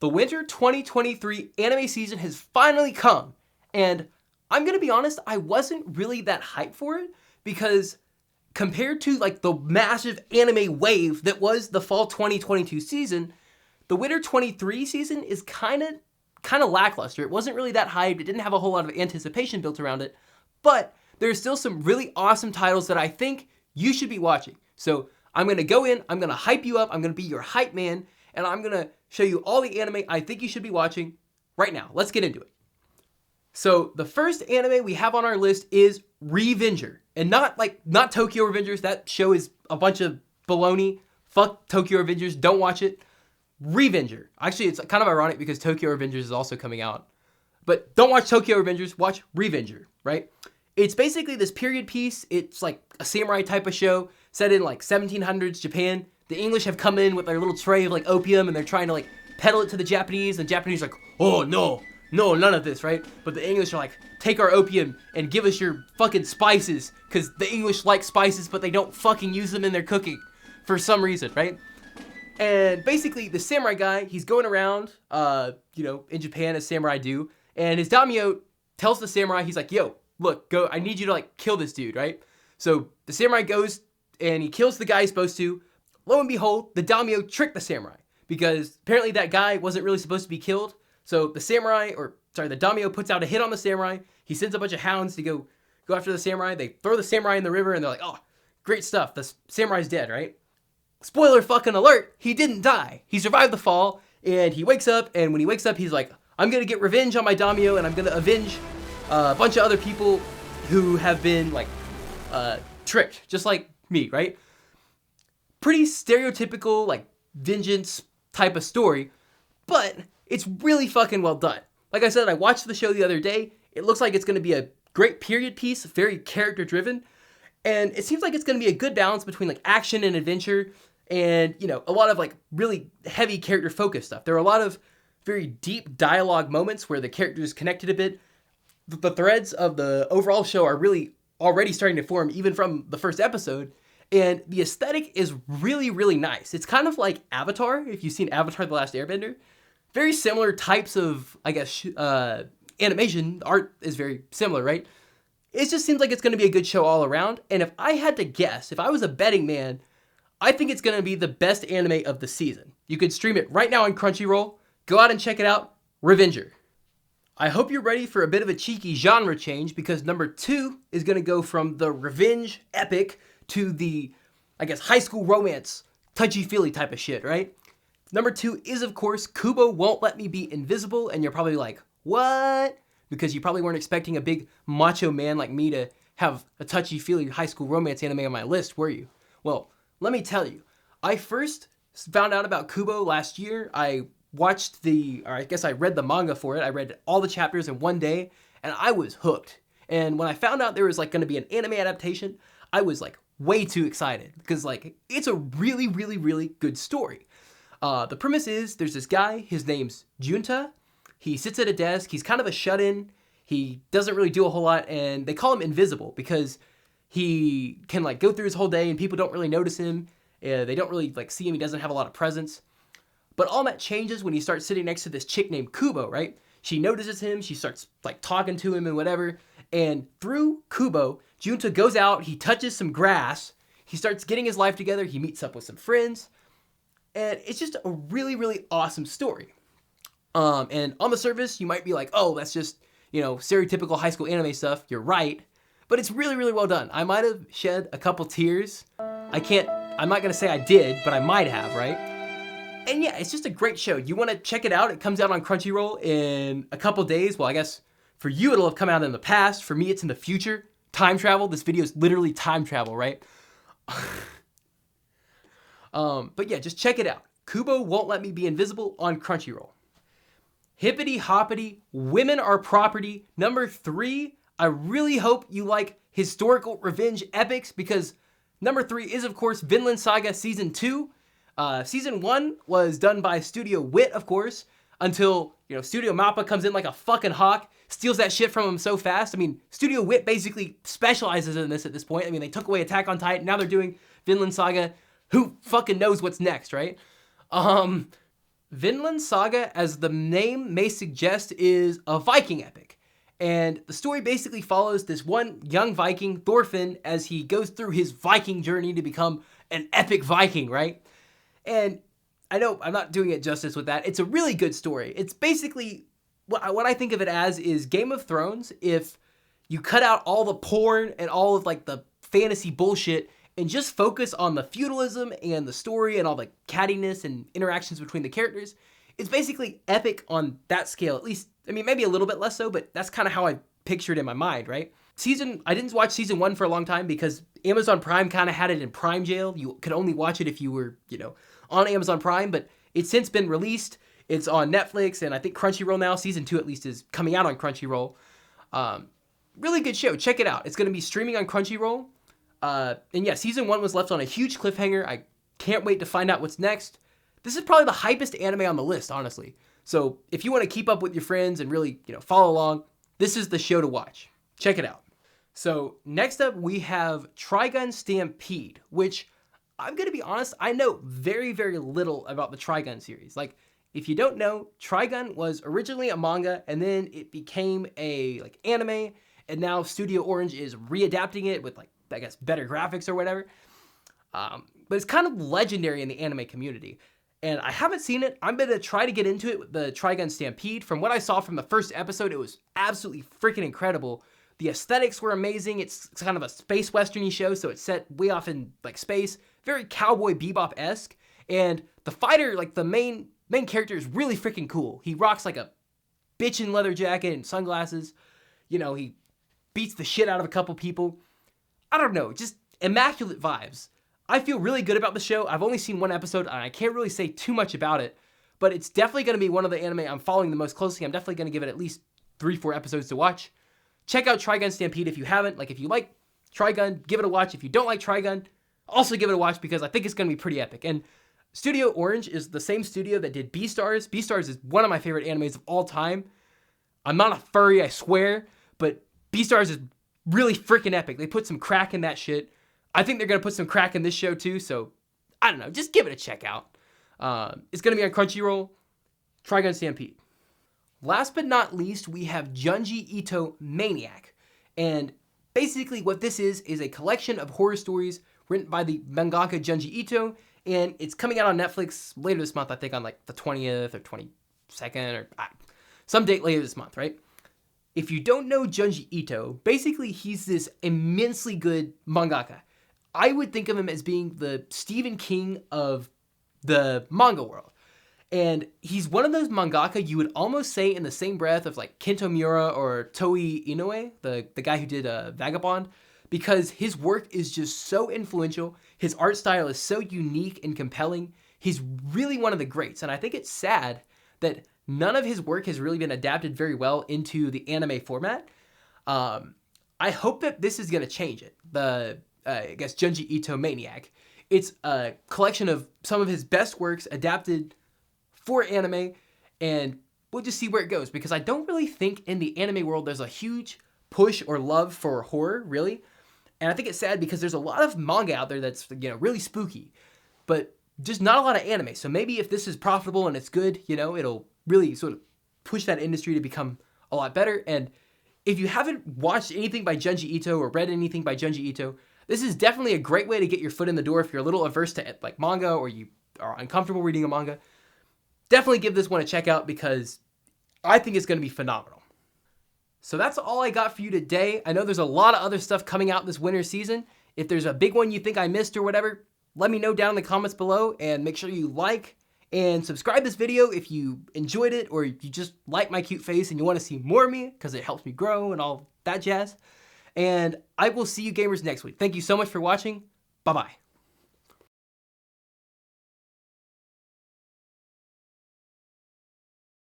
The winter 2023 anime season has finally come, and I'm gonna be honest, I wasn't really that hyped for it because compared to like the massive anime wave that was the fall 2022 season, the winter 23 season is kind of lackluster. It wasn't really that hyped. It didn't have a whole lot of anticipation built around it, but there's still some really awesome titles that I think you should be watching. So I'm gonna go in, I'm gonna hype you up, I'm gonna be your hype man, and I'm gonna show you all the anime I think you should be watching right now. Let's get into it. So the first anime we have on our list is Revenger. And not Tokyo Revengers. That show is a bunch of baloney. Fuck Tokyo Revengers. Don't watch it. Revenger. Actually, it's kind of ironic because Tokyo Revengers is also coming out. But don't watch Tokyo Revengers. Watch Revenger, right? It's basically this period piece. It's like a samurai type of show set in like 1700s Japan. The English have come in with their little tray of like opium and they're trying to like peddle it to the Japanese. And the Japanese are like, oh no, none of this, right? But the English are like, take our opium and give us your fucking spices, because the English like spices, but they don't fucking use them in their cooking for some reason, right? And basically, the samurai guy, he's going around, in Japan as samurai do, and his daimyo tells the samurai, he's like, yo, look, go, I need you to like kill this dude, right? So the samurai goes and he kills the guy he's supposed to. Lo and behold, the daimyo tricked the samurai, because apparently that guy wasn't really supposed to be killed. So the daimyo puts out a hit on the samurai. He sends a bunch of hounds to go after the samurai. They throw the samurai in the river and they're like, oh, great stuff. The samurai's dead, right? Spoiler fucking alert, he didn't die. He survived the fall and he wakes up, and when he wakes up, he's like, I'm going to get revenge on my daimyo and I'm going to avenge a bunch of other people who have been like tricked, just like me, right? Pretty stereotypical like vengeance type of story, but it's really fucking well done. Like I said, I watched the show the other day. It looks like it's going to be a great period piece, very character driven. And it seems like it's going to be a good balance between like action and adventure and, a lot of like really heavy character focused stuff. There are a lot of very deep dialogue moments where the characters connected a bit. The threads of the overall show are really already starting to form even from the first episode. And the aesthetic is really, really nice. It's kind of like Avatar, if you've seen Avatar: The Last Airbender. Very similar types of, I guess, animation. Art is very similar, right? It just seems like it's going to be a good show all around. And if I had to guess, if I was a betting man, I think it's going to be the best anime of the season. You can stream it right now on Crunchyroll. Go out and check it out. Revenger. I hope you're ready for a bit of a cheeky genre change, because number 2 is going to go from the revenge epic to the, I guess, high school romance, touchy-feely type of shit, right? Number 2 is, of course, Kubo Won't Let Me Be Invisible, and you're probably like, what? Because you probably weren't expecting a big macho man like me to have a touchy-feely high school romance anime on my list, were you? Well, let me tell you, I first found out about Kubo last year. I read the manga for it. I read all the chapters in one day, and I was hooked. And when I found out there was like going to be an anime adaptation, I was like way too excited, because like it's a really, really, really good story. The premise is there's this guy, his name's Junta. He sits at a desk. He's kind of a shut-in. He doesn't really do a whole lot, and they call him invisible because he can like go through his whole day and people don't really notice him. They don't really like see him. He doesn't have a lot of presence. But all that changes when he starts sitting next to this chick named Kubo, right? She notices him. She starts like talking to him and whatever. And through Kubo, Junta goes out. He touches some grass. He starts getting his life together. He meets up with some friends. And it's just a really, really awesome story. And on the surface, you might be like, oh, that's just, stereotypical high school anime stuff. You're right. But it's really, really well done. I might have shed a couple tears. I'm not going to say I did, but I might have, right? And yeah, it's just a great show. You want to check it out? It comes out on Crunchyroll in a couple days. Well, I guess for you, it'll have come out in the past. For me, it's in the future. Time travel. This video is literally time travel, right? But yeah, just check it out. Kubo Won't Let Me Be Invisible on Crunchyroll. Hippity hoppity, women are property. Number 3, I really hope you like historical revenge epics, because number 3 is, of course, Vinland Saga Season 2. Season 1 was done by Studio Wit, of course, until, Studio Mappa comes in like a fucking hawk, steals that shit from him so fast. I mean, Studio Wit basically specializes in this at this point. I mean, they took away Attack on Titan, now they're doing Vinland Saga. Who fucking knows what's next, right? Vinland Saga, as the name may suggest, is a Viking epic. And the story basically follows this one young Viking, Thorfinn, as he goes through his Viking journey to become an epic Viking, right? And I know I'm not doing it justice with that. It's a really good story. It's basically, what I think of it as is Game of Thrones if you cut out all the porn and all of like the fantasy bullshit and just focus on the feudalism and the story and all the cattiness and interactions between the characters. It's basically epic on that scale, at least. I mean, maybe a little bit less so, but that's kind of how I pictured it in my mind, right? I didn't watch season 1 for a long time because Amazon Prime kind of had it in Prime jail. You could only watch it if you were, on Amazon Prime, but it's since been released. It's on Netflix, and I think Crunchyroll now. Season 2 at least is coming out on Crunchyroll. Really good show. Check it out. It's going to be streaming on Crunchyroll. And yeah, season 1 was left on a huge cliffhanger. I can't wait to find out what's next. This is probably the hypest anime on the list, honestly. So if you want to keep up with your friends and really, follow along, this is the show to watch. Check it out. So next up, we have Trigun Stampede, which I'm going to be honest, I know very, very little about the Trigun series. Like, if you don't know, Trigun was originally a manga, and then it became a anime, and now Studio Orange is readapting it with I guess better graphics or whatever. But it's kind of legendary in the anime community. And I haven't seen it. I'm going to try to get into it with the Trigun Stampede. From what I saw from the first episode, it was absolutely freaking incredible. The aesthetics were amazing. It's kind of a space western-y show, so it's set way off in space. Very Cowboy Bebop-esque. And the fighter, the main character is really freaking cool. He rocks a bitchin' leather jacket and sunglasses. He beats the shit out of a couple people. I don't know, just immaculate vibes. I feel really good about the show. I've only seen one episode, and I can't really say too much about it, but it's definitely going to be one of the anime I'm following the most closely. I'm definitely going to give it at least 3-4 episodes to watch. Check out Trigun Stampede if you haven't. If you like Trigun, give it a watch. If you don't like Trigun, also give it a watch because I think it's going to be pretty epic. And Studio Orange is the same studio that did Beastars. Beastars is one of my favorite animes of all time. I'm not a furry, I swear, but Beastars is really freaking epic. They put some crack in that shit. I think they're going to put some crack in this show too, so I don't know. Just give it a check out. It's going to be on Crunchyroll. Trigun Stampede. Last but not least, we have Junji Ito Maniac. And basically what this is a collection of horror stories written by the mangaka Junji Ito, and it's coming out on Netflix later this month, I think on the 20th or 22nd or some date later this month, right? If you don't know Junji Ito, basically he's this immensely good mangaka. I would think of him as being the Stephen King of the manga world. And he's one of those mangaka you would almost say in the same breath of Kento Miura or Toei Inoue, the guy who did Vagabond, because his work is just so influential. His art style is so unique and compelling. He's really one of the greats. And I think it's sad that none of his work has really been adapted very well into the anime format. I hope that this is going to change it. I guess Junji Ito Maniac. It's a collection of some of his best works adapted for anime, and we'll just see where it goes, because I don't really think in the anime world there's a huge push or love for horror, really. And I think it's sad because there's a lot of manga out there that's really spooky, but just not a lot of anime. So maybe if this is profitable and it's good, it'll really sort of push that industry to become a lot better. And if you haven't watched anything by Junji Ito or read anything by Junji Ito, this is definitely a great way to get your foot in the door if you're a little averse to manga or you are uncomfortable reading a manga. Definitely give this one a check out because I think it's going to be phenomenal. So that's all I got for you today. I know there's a lot of other stuff coming out this winter season. If there's a big one you think I missed or whatever, let me know down in the comments below, and make sure you like and subscribe this video if you enjoyed it or you just like my cute face and you want to see more of me because it helps me grow and all that jazz. And I will see you gamers next week. Thank you so much for watching. Bye-bye.